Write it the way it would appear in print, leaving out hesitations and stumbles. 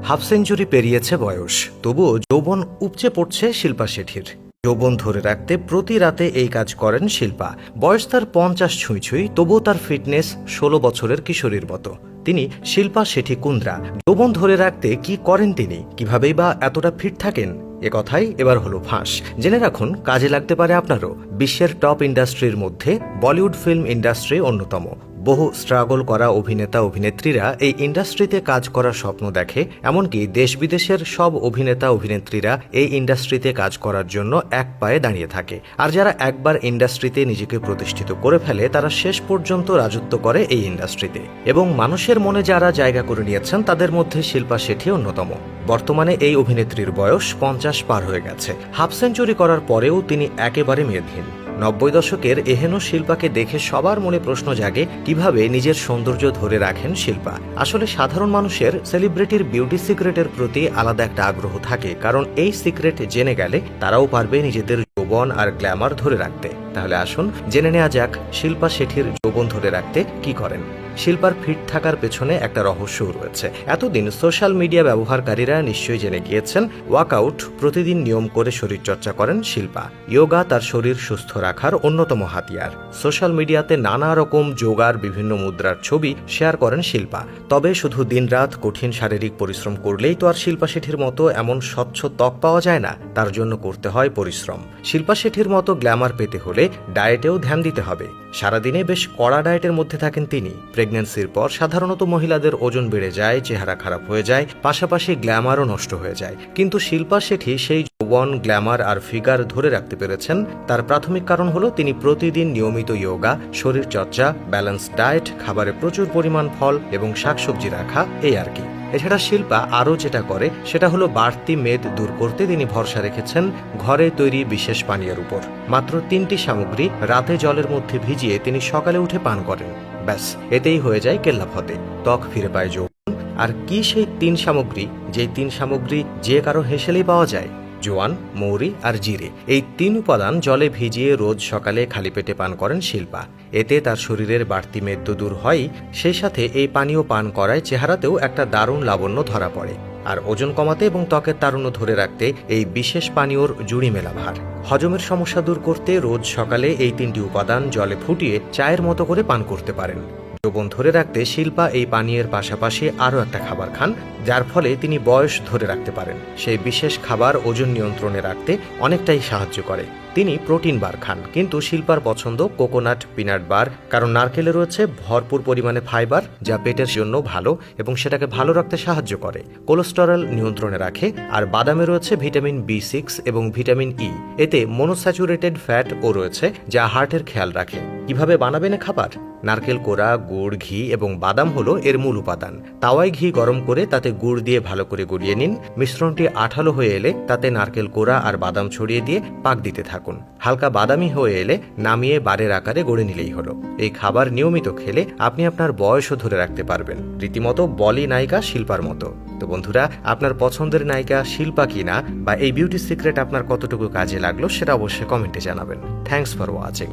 Half century পেরিয়েছে বয়স, তবুও যৌবন উপচে পড়ছে শিল্পা শেঠির। যৌবন ধরে রাখতে প্রতি রাতে এই কাজ করেন শিল্পা। বয়স তার 50 ছুঁই, তবুও তার ফিটনেস 16 বছরের কিশোরীর মতো। তিনি শিল্পা শেঠি কুন্দ্রা। যৌবন ধরে রাখতে কি করেন তিনি, কিভাবেই বা এতটা ফিট থাকেন, এ কথাই এবার হলো ফাঁস। জেনে রাখুন, কাজে লাগতে পারে আপনারও। বিশ্বের টপ ইন্ডাস্ট্রির মধ্যে বলিউড ফিল্ম ইন্ডাস্ট্রি অন্যতম। বহু স্ট্রাগল করা অভিনেতা অভিনেত্রীরা এই ইন্ডাস্ট্রিতে কাজ করার স্বপ্ন দেখে। এমনকি দেশ বিদেশের সব অভিনেতা অভিনেত্রীরা এই ইন্ডাস্ট্রিতে কাজ করার জন্য এক পায়ে দাঁড়িয়ে থাকে। আর যারা একবার ইন্ডাস্ট্রিতে নিজেকে প্রতিষ্ঠিত করে ফেলে, তারা শেষ পর্যন্ত রাজত্ব করে এই ইন্ডাস্ট্রিতে। এবং মানুষের মনে যারা জায়গা করে নিয়েছেন, তাদের মধ্যে শিল্পা শেঠি অন্যতম। বর্তমানে এই অভিনেত্রীর বয়স 50 পার হয়ে গেছে। হাফ সেঞ্চুরি করার পরেও তিনি একেবারে মেদহীন। 90 দশকের এহেন শিল্পাকে দেখে সবার মনে প্রশ্ন জাগে, কিভাবে নিজের সৌন্দর্য ধরে রাখেন শিল্পা। আসলে সাধারণ মানুষের সেলিব্রিটির বিউটি সিক্রেটের প্রতি আলাদা একটা আগ্রহ থাকে, কারণ এই সিক্রেট জেনে গেলে তারাও পারবে নিজেদের যৌবন আর গ্ল্যামার ধরে রাখতে। তাহলে আসুন জেনে নেওয়া যাক শিল্পা শেঠির যৌবন ধরে রাখতে কি করেন। শিল্পার ফিট থাকার পেছনে একটা রহস্য রয়েছে। এতদিন সোশ্যাল মিডিয়া ব্যবহারকারীরা নিশ্চয়ই জেনে গিয়েছেন, ওয়ার্কআউট প্রতিদিন নিয়ম করে শরীরচর্চা করেন শিল্পা। যোগা তার শরীর সুস্থ রাখার অন্যতম হাতিয়ার। সোশ্যাল মিডিয়াতে নানা রকম যোগার বিভিন্ন মুদ্রার ছবি শেয়ার করেন শিল্পা। তবে শুধু দিনরাত কঠিন শারীরিক পরিশ্রম করলেই তো আর শিল্পা শেঠির মতো এমন স্বচ্ছ ত্বক পাওয়া যায় না। তার জন্য করতে হয় পরিশ্রম। শিল্পা শেঠির মতো গ্ল্যামার পেতে হলে ডায়েটেও ধ্যান দিতে হবে। সারাদিনে বেশ কড়া ডায়েটের মধ্যে থাকেন তিনি। প্রেগন্যান্সির পর সাধারণত মহিলাদের ওজন বেড়ে যায়, চেহারা খারাপ হয়ে যায়, পাশাপাশি গ্ল্যামারও নষ্ট হয়ে যায়। কিন্তু শিল্পা শেঠি সেই যৌবন, গ্ল্যামার আর ফিগার ধরে রাখতে পেরেছেন। তার প্রাথমিক কারণ হলো তিনি প্রতিদিন নিয়মিত যোগা, শরীরচর্চা, ব্যালেন্স ডায়েট, খাবারে প্রচুর পরিমাণ ফল এবং শাকসবজি রাখা, এই আর কি। এছাড়া শিল্পা আরও যেটা করে সেটা হলো বাড়তি মেদ দূর করতে তিনি ভরসা রেখেছেন ঘরে তৈরি বিশেষ পানীয়ের উপর। মাত্র 3টি সামগ্রী রাতে জলের মধ্যে ভিজিয়ে তিনি সকালে উঠে পান করেন। ব্যাস, এতেই হয়ে যায় কেল্লাফতে। ত্বক ফিরে পায় যৌবন। আর কি সেই 3 সামগ্রী, যেই 3 সামগ্রী যে কারো হেসেলেই পাওয়া যায়? জোয়ান, মৌরি আর জিরে। এই 3 উপাদান জলে ভিজিয়ে রোজ সকালে খালি পেটে পান করেন শিল্পা। এতে তার শরীরের বাড়তি মেদ দূর হয়, সেই সাথে এই পানীয় পান করায় চেহারাতেও একটা দারুণ লাবণ্য ধরা পড়ে। আর ওজন কমাতে এবং ত্বকের তারুণ্য ধরে রাখতে এই বিশেষ পানীয়র জুড়ি মেলা ভার। হজমের সমস্যা দূর করতে রোজ সকালে এই 3টি উপাদান জলে ফুটিয়ে চায়ের মতো করে পান করতে পারেন। যৌবন ধরে রাখতে শিল্পা এই পানীয়ের পাশাপাশি আরও একটা খাবার খান, যার ফলে তিনি বয়স ধরে রাখতে পারেন। সেই বিশেষ খাবার ওজন নিয়ন্ত্রণে রাখতে অনেকটাই সাহায্য করে। তিনি প্রোটিন বার খান, কিন্তু শিল্পার পছন্দ কোকোনাট পিনাট বার, কারণ নারকেলে রয়েছে ভরপুর পরিমাণে ফাইবার, যা পেটের জন্য ভালো এবং সেটাকে ভালো রাখতে সাহায্য করে। কোলেস্টেরল নিয়ন্ত্রণে রাখে। আর বাদামে রয়েছে ভিটামিন B6 এবং ভিটামিন ই। এতে মনোস্যাচুরেটেড ফ্যাটও রয়েছে, যা হার্টের খেয়াল রাখে। কিভাবে বানাবেন খাবার? নারকেল কোড়া, গুড়, ঘি এবং বাদাম হলো এর মূল উপাদান। তাওয়ায় ঘি গরম করে তাতে গুড় দিয়ে ভালো করে গলিয়ে নিন। মিশ্রণটি আঠালো হয়ে এলে তাতে নারকেল কোড়া আর বাদাম ছড়িয়ে দিয়ে পাক দিতে থাকুন। হালকা বাদামি হয়ে এলে নামিয়ে বারের আকারে গড়ে নিলেই হলো। এই খাবার নিয়মিত খেলে আপনি আপনার বয়সও ধরে রাখতে পারবেন, রীতিমতো বলি নায়িকা শিল্পার মতো। তো বন্ধুরা, আপনার পছন্দের নায়িকা শিল্পা কিনা, বা এই বিউটি সিক্রেট আপনার কতটুকু কাজে লাগলো, সেটা অবশ্যই কমেন্টে জানাবেন। Thanks for watching.